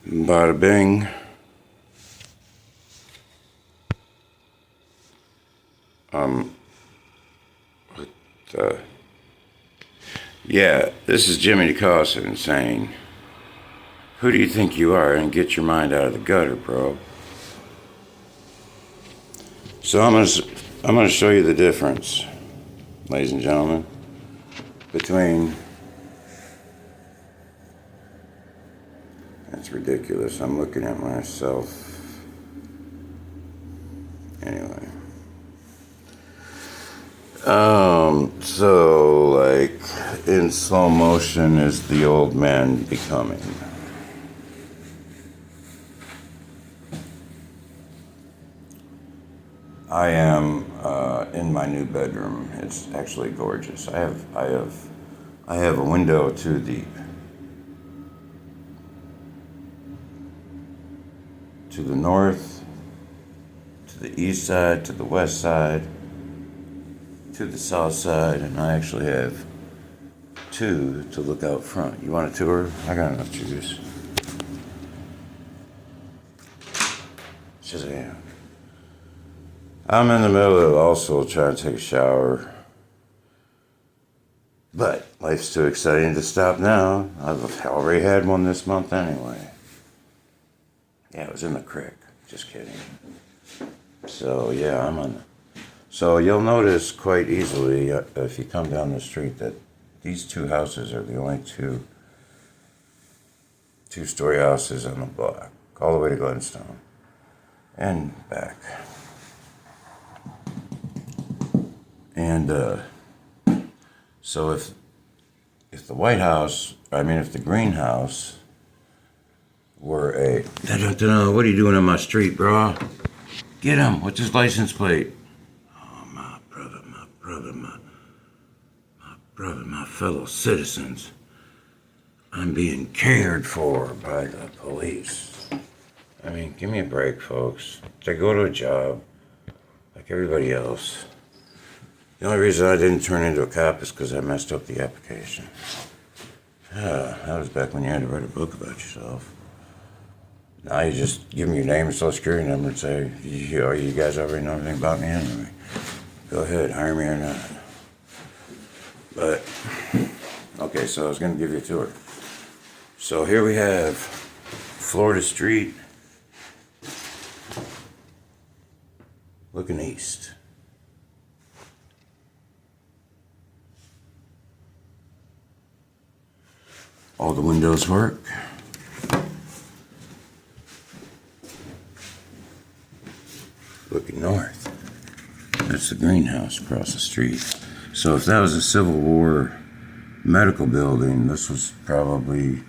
Bada bing. What the? Yeah, this is Jimmy DeCosta saying, who do you think you are? And get your mind out of the gutter, bro. So I'm gonna show you the difference, ladies and gentlemen, between. That's ridiculous. I'm looking at myself. Anyway. So like in slow motion is the old man becoming. I am in my new bedroom. It's actually gorgeous. I have a window to the north, to the east side, to the west side, to the south side, and I actually have two to look out front. You want a tour? I got enough juice. Shazam. I'm in the middle of also trying to take a shower, but life's too exciting to stop now. I've already had one this month anyway. Yeah, it was in the creek. Just kidding. So yeah, I'm on. So you'll notice quite easily if you come down the street that these two houses are the only two-story houses on the block, all the way to Glenstone and back. And so if the White House, if the greenhouse were a, what are you doing on my street, bro? Get him. What's his license plate? Oh, my brother, my fellow citizens. I'm being cared for by the police. Give me a break, folks. I go to a job like everybody else. The only reason I didn't turn into a cop is because I messed up the application. That was back when you had to write a book about yourself. Now you just give me your name and social security number and say, you guys already know anything about me anyway. Go ahead, hire me or not. But, okay, so I was going to give you a tour. So here we have Florida Street, looking east. All the windows work. Looking north. That's the greenhouse across the street. So if that was a Civil War medical building, this was probably,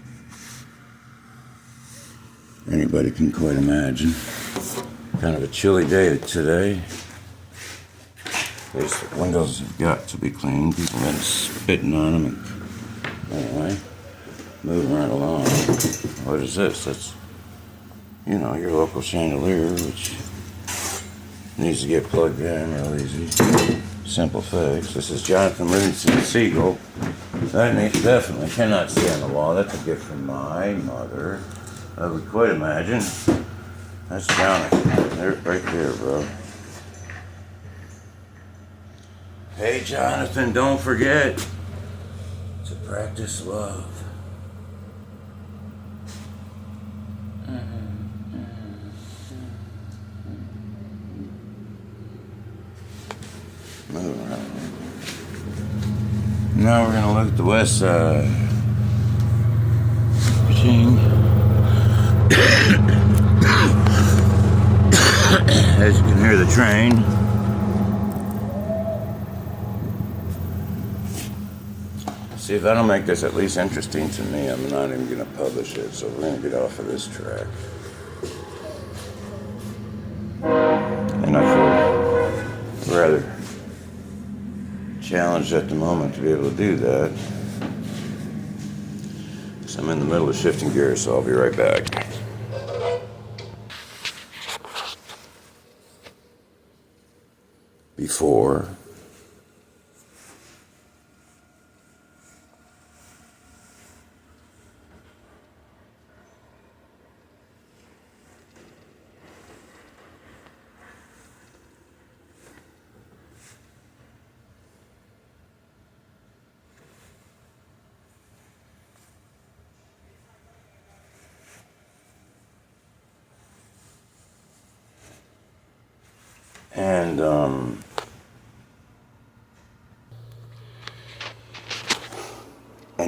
anybody can quite imagine, kind of a chilly day today. At least the windows have got to be cleaned. People have been spitting on them. Anyway, moving right along. What is this? That's, your local chandelier, which needs to get plugged in real easy. Simple fix. This is Jonathan Livingston Siegel. That definitely cannot stay on the wall. That's a gift from my mother. I would quite imagine. That's Jonathan. They're right there, bro. Hey, Jonathan, don't forget to practice love. Moving around. Now we're gonna look at the west side. As you can hear the train. See, if I don't make this at least interesting to me, I'm not even gonna publish it. So we're gonna get off of this track. And I feel rather challenged at the moment to be able to do that. So I'm in the middle of shifting gears, so I'll be right back. Before And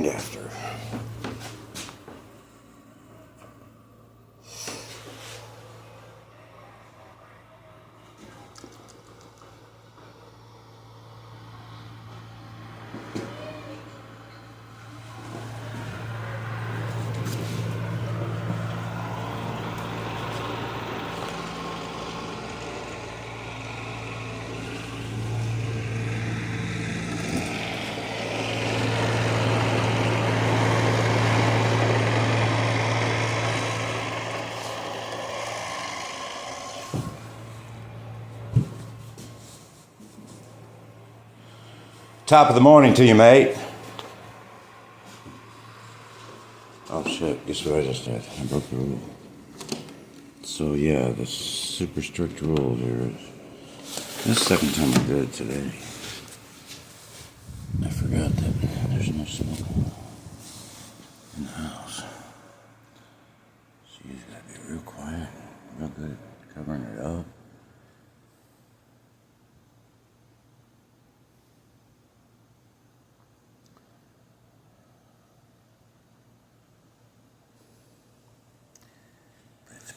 after. Top of the morning to you, mate. Oh shit, guess what I just did? I broke the rule. So yeah, the super strict rule here is this is the second time I did it today. I forgot that there's no smoke in the house. So you just gotta be real quiet, real good at covering it up.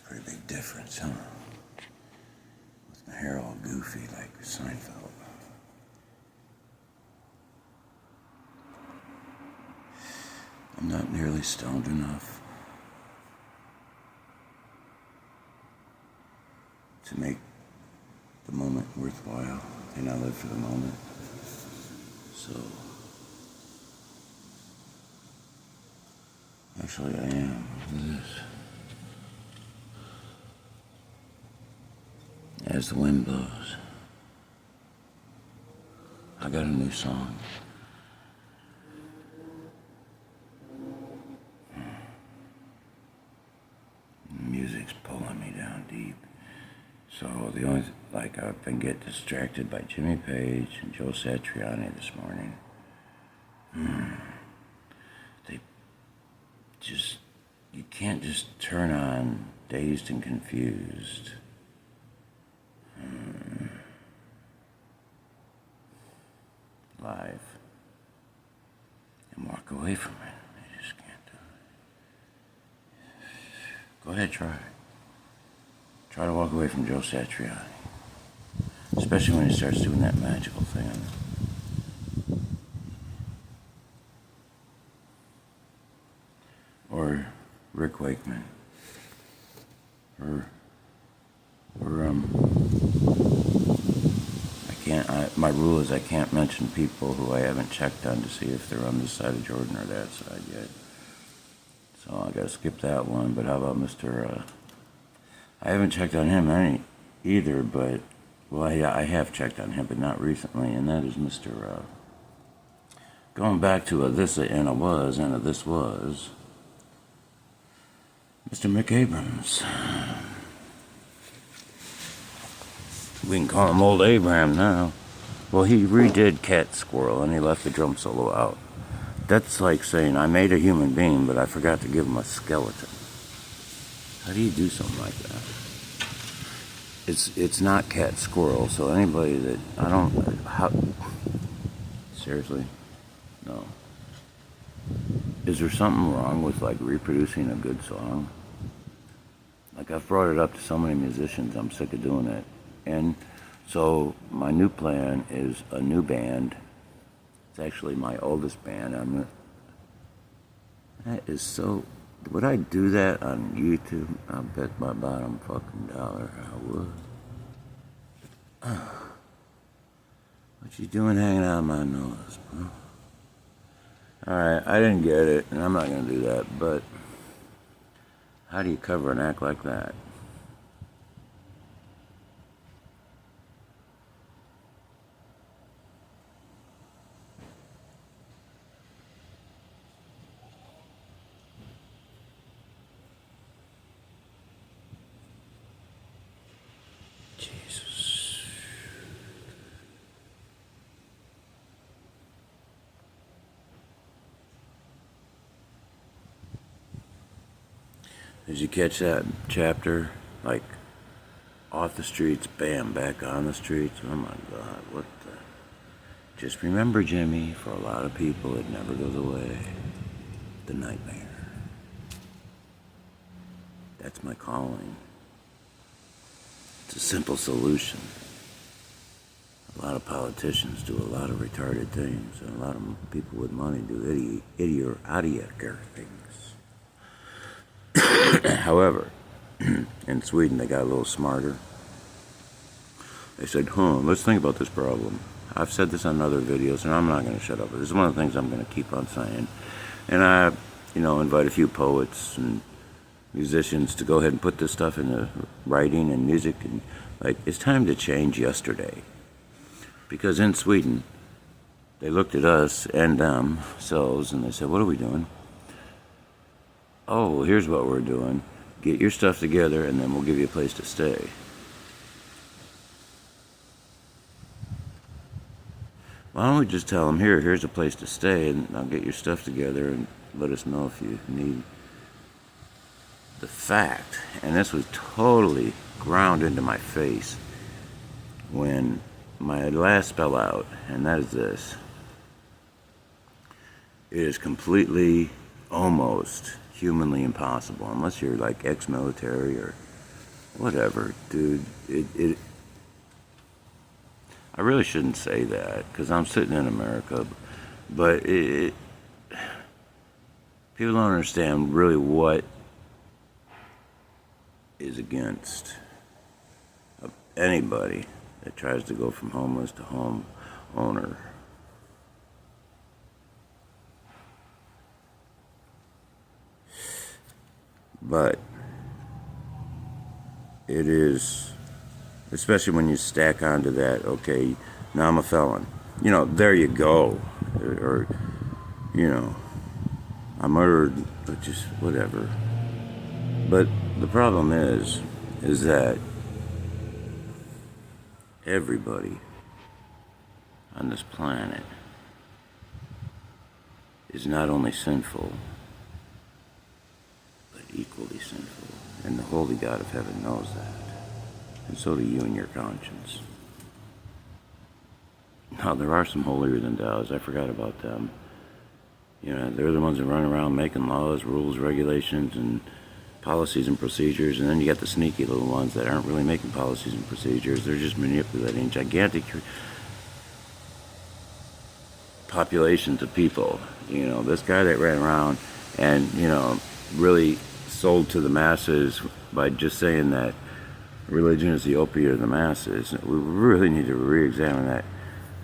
Pretty big difference, huh? With my hair all goofy like Seinfeld. I'm not nearly stoned enough to make the moment worthwhile. And I live for the moment. So, actually I am. Look at this. As the wind blows, I got a new song. Music's pulling me down deep. So the only, I've been getting distracted by Jimmy Page and Joe Satriani this morning. They just, you can't just turn on Dazed and Confused. Live and walk away from it. I just can't do it. Go ahead, try. Try to walk away from Joe Satriani, especially when he starts doing that magical thing. Or Rick Wakeman, or my rule is I can't mention people who I haven't checked on to see if they're on this side of Jordan or that side yet. So I gotta skip that one. But how about Mr. I haven't checked on him either, but well, I have checked on him, but not recently, and that is Mr. Going back to a this and a was and a this was, Mr. Mick Abrams. We can call him Old Abraham now. Well, he redid Cat Squirrel and he left the drum solo out. That's like saying I made a human being, but I forgot to give him a skeleton. How do you do something like that? It's not Cat Squirrel, so anybody that seriously, no. Is there something wrong with reproducing a good song? I've brought it up to so many musicians, I'm sick of doing it. And so my new plan is a new band. It's actually my oldest band. That is so. Would I do that on YouTube? I bet my bottom fucking dollar I would. What you doing hanging out of my nose, bro? Alright, I didn't get it, and I'm not gonna do that, but how do you cover an act like that? Jesus. Did you catch that chapter? off the streets, bam, back on the streets. Oh my God, what the? Just remember, Jimmy, for a lot of people, it never goes away. The nightmare. That's my calling. It's a simple solution. A lot of politicians do a lot of retarded things, and a lot of people with money do idiotic things. However, in Sweden, they got a little smarter. They said, let's think about this problem. I've said this on other videos, and I'm not going to shut up. This is one of the things I'm going to keep on saying. And I, invite a few poets and musicians to go ahead and put this stuff into writing and music. And, it's time to change yesterday. Because in Sweden, they looked at us and themselves, and they said, what are we doing? Oh, here's what we're doing. Get your stuff together, and then we'll give you a place to stay. Why don't we just tell them, here's a place to stay, and I'll get your stuff together and let us know if you need. The fact, and this was totally ground into my face when my last spell out, and that is this. It is completely, almost humanly impossible, unless you're like ex-military or whatever, dude. I really shouldn't say that because I'm sitting in America, but people don't understand really what is against anybody that tries to go from homeless to home owner. But it is, especially when you stack onto that, okay, now I'm a felon. There you go. Or I murdered, but just whatever. But the problem is that everybody on this planet is not only sinful, but equally sinful. And the holy God of heaven knows that. And so do you and your conscience. Now, there are some holier than thous. I forgot about them. They're the ones that run around making laws, rules, regulations, and policies and procedures. And then you got the sneaky little ones that aren't really making policies and procedures. They're just manipulating gigantic populations of people. This guy that ran around and, really sold to the masses by just saying that religion is the opiate of the masses. We really need to re-examine that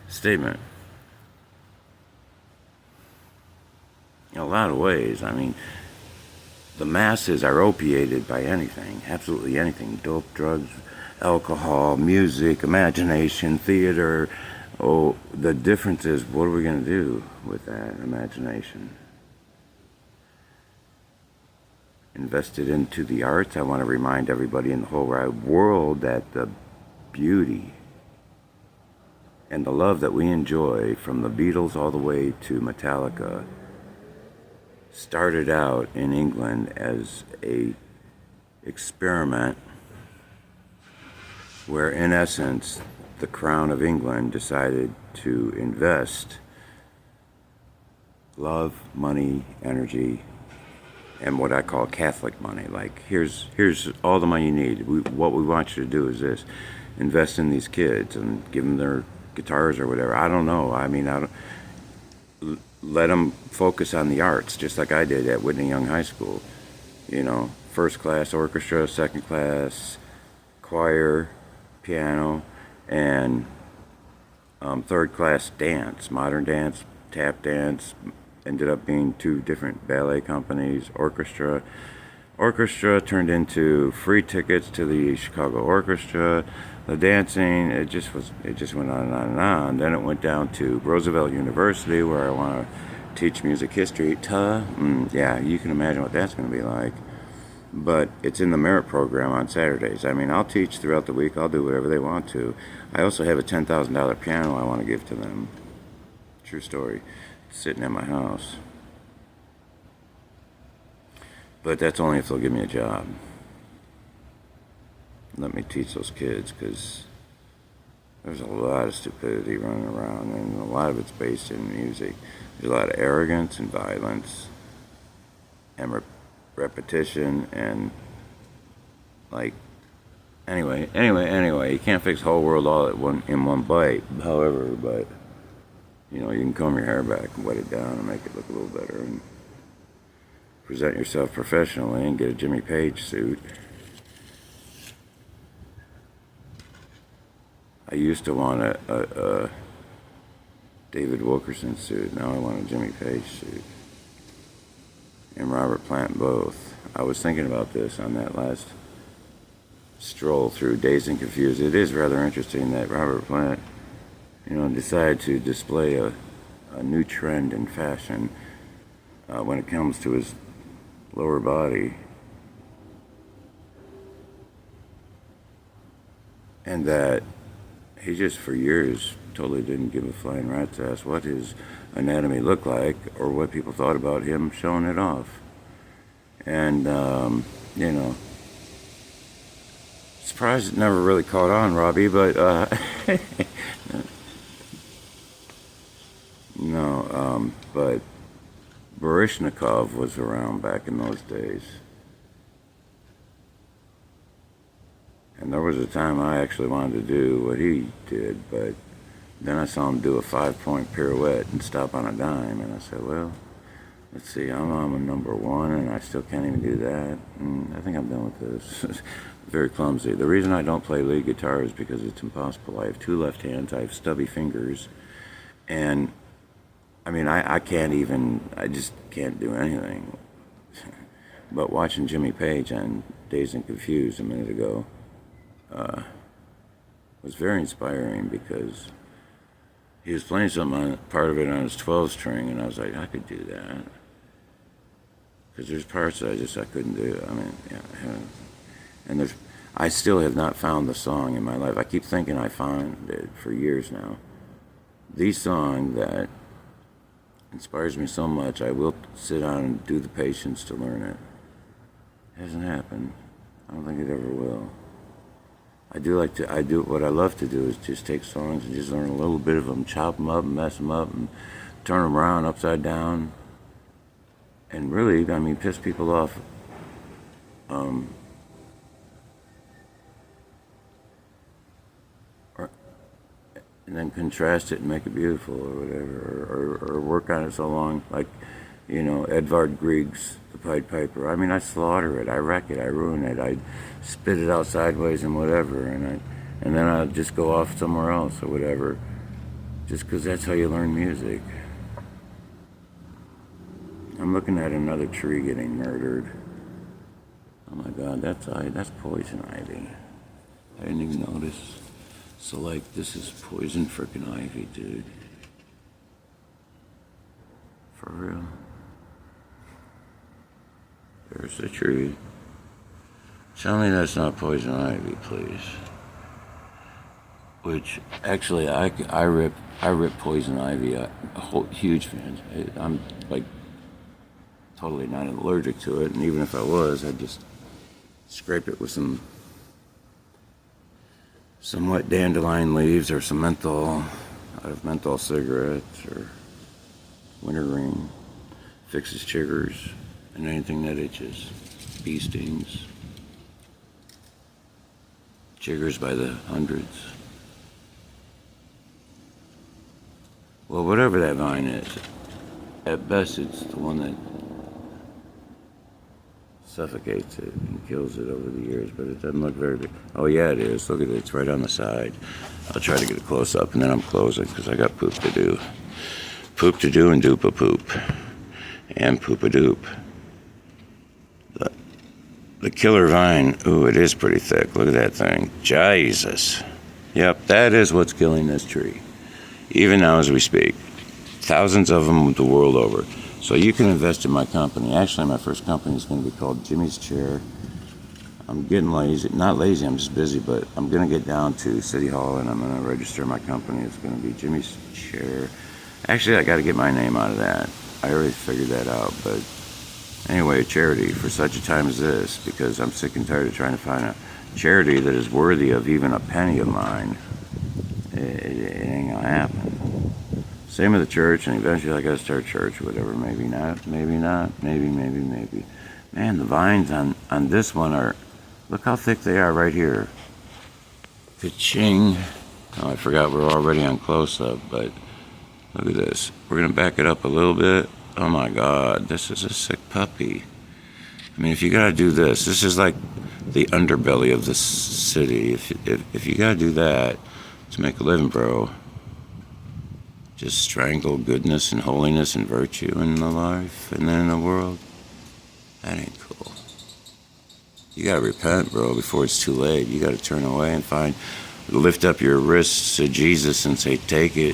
statement. In a lot of ways, the masses are opiated by anything, absolutely anything. Dope, drugs, alcohol, music, imagination, theater. Oh, the difference is, what are we going to do with that imagination? Invested into the arts. I want to remind everybody in the whole wide world that the beauty and the love that we enjoy, from the Beatles all the way to Metallica, started out in England as a experiment where, in essence, the Crown of England decided to invest love, money, energy, and what I call Catholic money. Here's all the money you need. What we want you to do is this: invest in these kids and give them their guitars or whatever. I don't know. Let them focus on the arts, just like I did at Whitney Young High School. First class orchestra, second class choir, piano, and third class dance, modern dance, tap dance. Ended up being 2 different ballet companies. Orchestra turned into free tickets to the Chicago Orchestra. The dancing, it just went on and on and on. Then it went down to Roosevelt University, where I want to teach music history. Yeah, you can imagine what that's going to be like. But it's in the merit program on Saturdays. I'll teach throughout the week. I'll do whatever they want to. I also have a $10,000 piano I want to give to them. True story. Sitting at my house. But that's only if they'll give me a job. let me teach those kids, because there's a lot of stupidity running around, and a lot of it's based in music. There's a lot of arrogance and violence and repetition and like anyway, you can't fix the whole world all at in one bite. However, but you know, you can comb your hair back and wet it down and make it look a little better and present yourself professionally and get a Jimmy Page suit. I used to want a David Wilkerson suit. Now I want a Jimmy Page suit. And Robert Plant both. I was thinking about this on that last stroll through Dazed and Confused. It is rather interesting that Robert Plant, you know, decided to display a new trend in fashion when it comes to his lower body. And that he just for years totally didn't give a flying rat's ass what his anatomy looked like or what people thought about him showing it off. And, you know, surprised it never really caught on, Robbie, but, no, but Baryshnikov was around back in those days. And there was a time I actually wanted to do what he did, but then I saw him do a 5-point pirouette and stop on a dime, and I said, well, let's see, I'm on a number one, and I still can't even do that. And I think I'm done with this. Very clumsy. The reason I don't play lead guitar is because it's impossible. I have 2 left hands, I have stubby fingers, and I mean, I can't even, I just can't do anything. But watching Jimmy Page on Dazed and Confused a minute ago was very inspiring, because he was playing something on part of it on his 12-string, and I was like, I could do that. Because there's parts that I couldn't do. I mean, yeah, and I still have not found the song in my life. I keep thinking I found it for years now. The song that inspires me so much, I will sit down and do the patience to learn it. It hasn't happened. I don't think it ever will. What I love to do is just take songs and just learn a little bit of them, chop them up, mess them up, and turn them around upside down. And really, I mean, piss people off. And then contrast it and make it beautiful or whatever, or work on it so long, like, you know, Edvard Grieg's The Pied Piper. I mean, I slaughter it, I wreck it, I ruin it, I spit it out sideways and whatever, and then I'll just go off somewhere else or whatever, just because that's how you learn music. I'm looking at another tree getting murdered. Oh my God, that's poison ivy. I didn't even notice. So like, this is poison frickin' ivy, dude. For real. There's the tree. Tell me that's not poison ivy, please. Which, actually, I rip poison ivy. A whole huge fan. I'm like totally not allergic to it, and even if I was, I'd just scrape it with some wet dandelion leaves or some menthol out of menthol cigarettes or wintergreen. Fixes chiggers and anything that itches. Bee stings. Chiggers by the hundreds. Well, whatever that vine is, at best it's the one that suffocates it and kills it over the years, but it doesn't look very big. Oh yeah, it is. Look at it. It's right on the side. I'll try to get a close up, and then I'm closing because I got poop to do. Poop to do and doop a poop. And poop a doop. The killer vine, ooh, it is pretty thick. Look at that thing. Jesus. Yep, that is what's killing this tree. Even now as we speak. Thousands of them the world over. So you can invest in my company. Actually, my first company is going to be called Jimmy's Chair. I'm getting lazy. Not lazy, I'm just busy, but I'm going to get down to City Hall and I'm going to register my company. It's going to be Jimmy's Chair. Actually, I got to get my name out of that. I already figured that out, but Anyway, charity for such a time as this, because I'm sick and tired of trying to find a charity that is worthy of even a penny of mine. It ain't gonna happen. Same with the church, and eventually I gotta start church or whatever. Maybe not, maybe not, maybe. Man, the vines on this one are, look how thick they are right here. Ka-ching. Oh, I forgot we're already on close-up, but look at this. We're gonna back it up a little bit. Oh my God, this is a sick puppy. I mean, if you gotta do this is like the underbelly of the city. If you gotta do that to make a living, bro, just strangle goodness and holiness and virtue in the life and then in the world. That ain't cool. You gotta repent, bro, before it's too late. You gotta turn away and lift up your wrists to Jesus and say, take me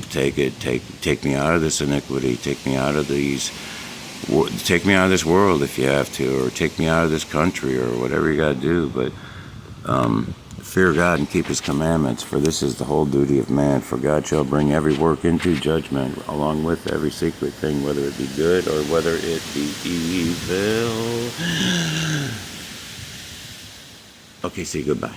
out of this iniquity, take me out of this world if you have to, or take me out of this country, or whatever you gotta do. But fear God and keep his commandments, for this is the whole duty of man. For God shall bring every work into judgment, along with every secret thing, whether it be good or whether it be evil. Okay, say goodbye.